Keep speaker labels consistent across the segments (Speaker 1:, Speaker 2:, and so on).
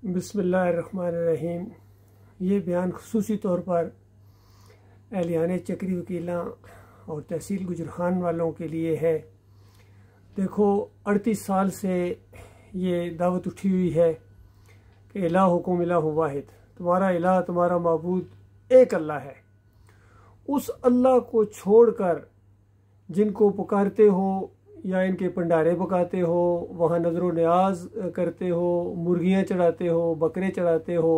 Speaker 1: बिस्मिल्लाहिर्रहमानिर्रहीम। ये बयान खुसूसी तौर पर एहलियान चक्री वकीलां और तहसील गुजरखान वालों के लिए है। देखो, 38 साल से ये दावत उठी हुई है कि इला हुकुम इलाहु वाहिद, तुम्हारा इलाह तुम्हारा माबूद एक अल्लाह है। उस अल्लाह को छोड़कर जिनको पुकारते हो या इनके भंडारे पकाते हो, वहाँ नज़र न्याज करते हो, मुर्गियाँ चढ़ाते हो, बकरे चढ़ाते हो,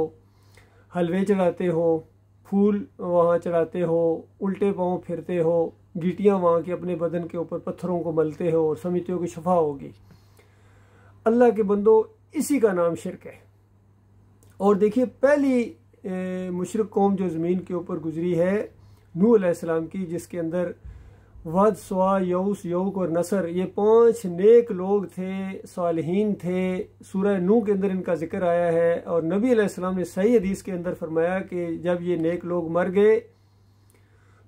Speaker 1: हलवे चढ़ाते हो, फूल वहाँ चढ़ाते हो, उल्टे पाँव फिरते हो, गीटियाँ वहाँ के अपने बदन के ऊपर पत्थरों को मलते हो और समझते हो कि शफा होगी। अल्लाह के बंदो, इसी का नाम शिरक है। और देखिए, पहली मुशरिक कौम जो ज़मीन के ऊपर गुजरी है नूह अलैहिस्सलाम की, जिसके अंदर वद, सुआ, यऊस, यऊक और नसर, ये 5 नेक लोग थे, सालिहीन थे। सूरह नूह के अंदर इनका जिक्र आया है और नबी अलैहिस्सलाम ने सही हदीस के अंदर फरमाया कि जब ये नेक लोग मर गए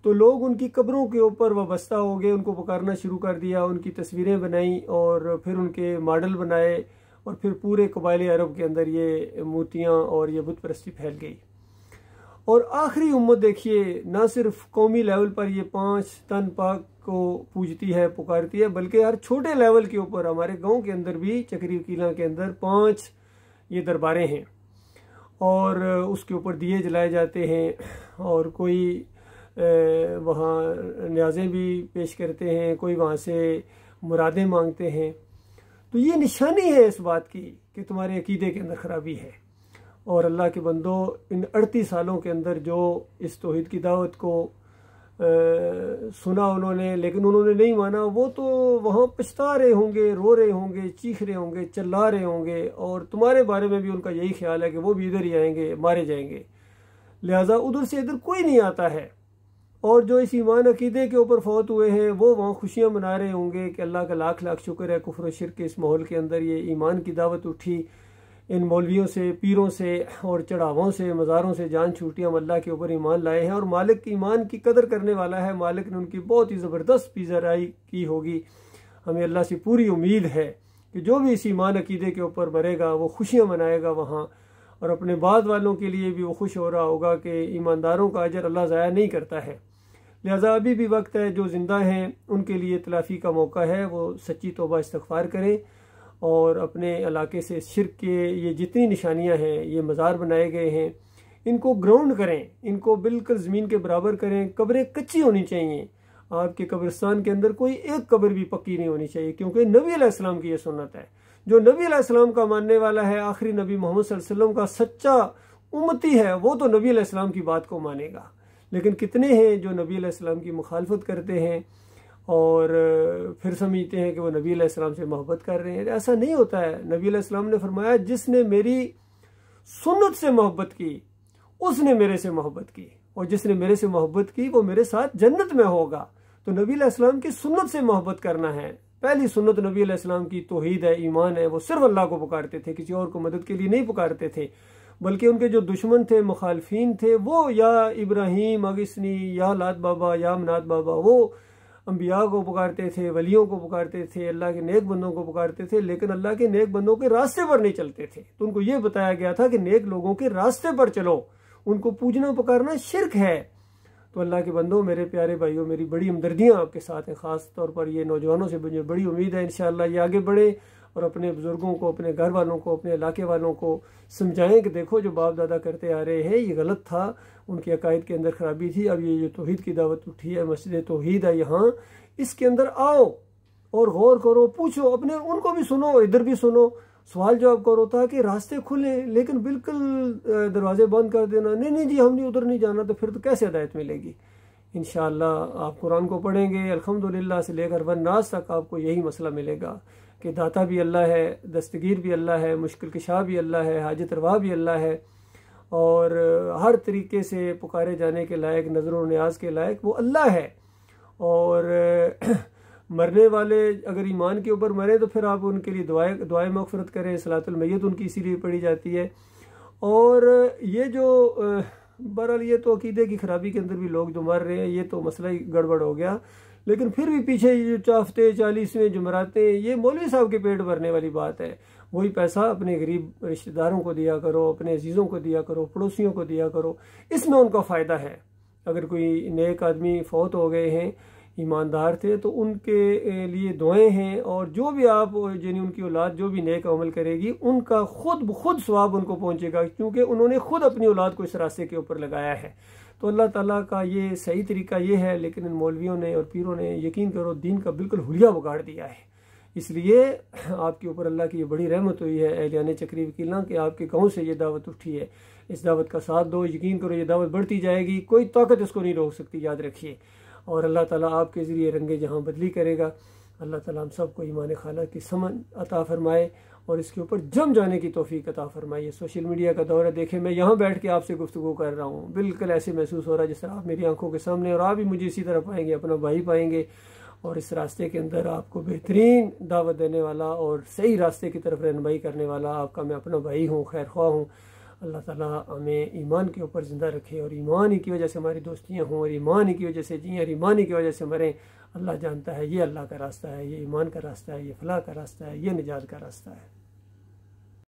Speaker 1: तो लोग उनकी कब्रों के ऊपर वाबस्ता हो गए, उनको पुकारना शुरू कर दिया, उनकी तस्वीरें बनाई और फिर उनके मॉडल बनाए और फिर पूरे कबाइल अरब के अंदर ये मूर्तियाँ और ये बुत परस्ती फैल गई। और आखिरी उम्मत देखिए, ना सिर्फ कौमी लेवल पर ये 5 तन पाक को पूजती है, पुकारती है, बल्कि हर छोटे लेवल के ऊपर हमारे गांव के अंदर भी चक्री वकीला के अंदर 5 ये दरबारें हैं और उसके ऊपर दिए जलाए जाते हैं और कोई वहाँ न्याज़ें भी पेश करते हैं, कोई वहाँ से मुरादें मांगते हैं। तो ये निशानी है इस बात की कि तुम्हारे अकीदे के अंदर खराबी है। और अल्लाह के बंदो, इन 38 सालों के अंदर जो इस तौहीद की दावत को सुना उन्होंने, लेकिन उन्होंने नहीं माना, वो तो वहाँ पछता रहे होंगे, रो रहे होंगे, चीख रहे होंगे, चिल्ला रहे होंगे और तुम्हारे बारे में भी उनका यही ख्याल है कि वो भी इधर ही आएंगे, मारे जाएंगे। लिहाजा उधर से इधर कोई नहीं आता है। और जो इस ईमान अकीदे के ऊपर फौत हुए हैं वो वहाँ खुशियाँ मना रहे होंगे कि अल्लाह का लाख लाख शुक्र है, कुफ्र और शिर्क के इस माहौल के अंदर ये ईमान की दावत उठी। इन मौलवियों से, पीरों से और चढ़ावों से, मज़ारों से जान छूटी, हम अल्लाह के ऊपर ईमान लाए हैं और मालिक की ईमान की कदर करने वाला है। मालिक ने उनकी बहुत ही ज़बरदस्त पीजराई की होगी। हमें अल्लाह से पूरी उम्मीद है कि जो भी इस ईमान अकीदे के ऊपर मरेगा वो खुशियाँ मनाएगा वहाँ, और अपने बाद वालों के लिए भी वो खुश हो रहा होगा कि ईमानदारों का अजर अल्लाह ज़ाया नहीं करता है। लिहाजा अभी भी वक्त है, जो ज़िंदा हैं उनके लिए तलाफ़ी का मौका है, वो सच्ची तौबा इस्तग़फ़ार करें और अपने इलाके से शिर्क के ये जितनी निशानियां हैं, ये मज़ार बनाए गए हैं, इनको ग्राउंड करें, इनको बिल्कुल ज़मीन के बराबर करें। कब्रें कच्ची होनी चाहिए। आपके कब्रिस्तान के अंदर कोई एक कब्र भी पक्की नहीं होनी चाहिए, क्योंकि नबी अलैहिस्सलाम की ये सुन्नत है। जो नबी अलैहिस्सलाम का मानने वाला है, आखिरी नबी मोहम्मद सल्लल्लाहु अलैहि वसल्लम का सच्चा उम्मती है, वो तो नबी अलैहिस्सलाम की बात को मानेगा। लेकिन कितने हैं जो नबी अलैहिस्सलाम की मुखालफत करते हैं और फिर समझते हैं कि वो नबी अलैहिस्सलाम से मोहब्बत कर रहे हैं। ऐसा नहीं होता है। नबी अलैहिस्सलाम ने फरमाया, जिसने मेरी सुन्नत से मोहब्बत की उसने मेरे से मोहब्बत की, और जिसने मेरे से मोहब्बत की वो मेरे साथ जन्नत में होगा। तो नबी अलैहिस्सलाम की सुन्नत से मोहब्बत करना है। पहली सुन्नत नबी अलैहिस्सलाम की तौहीद है, ईमान है। वो सिर्फ अल्लाह को पुकारते थे, किसी और को मदद के लिए नहीं पुकारते थे। बल्कि उनके जो दुश्मन थे, मुखालफीन थे, वो या इब्राहीम अगिसनी, या लात बाबा, या मनात बाबा, वो अम्बिया को पुकारते थे, वलियों को पुकारते थे, अल्लाह के नेक बंदों को पुकारते थे, लेकिन अल्लाह के नेक बंदों के रास्ते पर नहीं चलते थे। तो उनको ये बताया गया था कि नेक लोगों के रास्ते पर चलो, उनको पूजना पुकारना शिर्क है। तो अल्लाह के बंदों, मेरे प्यारे भाइयों, मेरी बड़ी हमदर्दियाँ आपके साथ हैं। ख़ास तौर पर ये नौजवानों से मुझे बड़ी उम्मीद है इंशाअल्लाह ये आगे बढ़े और अपने बुज़ुर्गों को, अपने घर वालों को, अपने इलाके वालों को समझाएं कि देखो, जो बाप दादा करते आ रहे हैं ये गलत था, उनके अकायद के अंदर खराबी थी। अब ये तौहीद की दावत उठी है, मस्जिद तौहीद है यहाँ, इसके अंदर आओ और गौर करो, पूछो, अपने उनको भी सुनो, इधर भी सुनो, सवाल जवाब करो ताकि रास्ते खुले। लेकिन बिल्कुल दरवाजे बंद कर देना, नहीं नहीं जी हम नहीं, उधर नहीं जाना, तो फिर तो कैसे हिदायत मिलेगी। इंशाअल्लाह आप कुरान को पढ़ेंगे, अल्हम्दुलिल्लाह से लेकर वन्नास तक आपको यही मसला मिलेगा कि दाता भी अल्लाह है, दस्तगीर भी अल्लाह है, मुश्किल कुशा भी अल्लाह है, हाजत रवा भी अल्लाह है, और हर तरीके से पुकारे जाने के लायक, नज़र न्याज के लायक वो अल्लाह है। और मरने वाले अगर ईमान के ऊपर मरे तो फिर आप उनके लिए दुआए मग़फ़िरत करें। सलातुल मय्यत उनकी इसीलिए पढ़ी जाती है। और ये जो बहरहाल ये तो अकीदे की खराबी के अंदर भी लोग जो मर रहे हैं, ये तो मसला ही गड़बड़ हो गया। लेकिन फिर भी पीछे ये जो हफ्ते 40वें जुमरातें, ये मौलवी साहब के पेट भरने वाली बात है। वही पैसा अपने गरीब रिश्तेदारों को दिया करो, अपने अजीज़ों को दिया करो, पड़ोसियों को दिया करो, इसमें उनका फ़ायदा है। अगर कोई नेक आदमी फौत हो गए हैं, ईमानदार थे, तो उनके लिए दुआएं हैं, और जो भी आप यानी उनकी औलाद जो भी नेक अमल करेगी उनका खुद सवाब उनको पहुंचेगा, क्योंकि उन्होंने खुद अपनी औलाद को इस रास्ते के ऊपर लगाया है। तो अल्लाह ताला का ये सही तरीका ये है, लेकिन इन मौलवियों ने और पीरों ने यकीन करो दीन का बिल्कुल हुलिया बिगाड़ दिया है। इसलिए आपके ऊपर अल्लाह की ये बड़ी रहमत हुई है एहलियान चक्री वकीलां कि आपके गाँव से ये दावत उठी है। इस दावत का साथ दो, यकीन करो ये दावत बढ़ती जाएगी, कोई ताकत इसको नहीं रोक सकती, याद रखिए। और अल्लाह ताला आपके ज़रिए रंगे जहाँ बदली करेगा। अल्लाह ताला हम सबको ईमान खाला की समझ अता फरमाए और इसके ऊपर जम जाने की तौफीक अता फरमाइए। सोशल मीडिया का दौर है, देखें मैं यहाँ बैठ के आपसे गुफ्तगू कर रहा हूँ, बिल्कुल ऐसे महसूस हो रहा है जिस तरह आप मेरी आंखों के सामने, और आप भी मुझे इसी तरह पाएंगे, अपना भाई पाएंगे। और इस रास्ते के अंदर आपको बेहतरीन दावत देने वाला और सही रास्ते की तरफ रहनुमाई करने वाला आपका मैं अपना भाई हूँ, खैर ख्वाह हूँ। अल्लाह ताला हमें ईमान के ऊपर ज़िंदा रखे और ईमान ही की वजह से हमारी दोस्तियाँ हों और ईमान ही की वजह से जिएँ और ईमान ही की वजह से मरें। अल्लाह जानता है ये अल्लाह का रास्ता है, ये ईमान का रास्ता है, ये फलाह का रास्ता है, ये निजात का रास्ता है।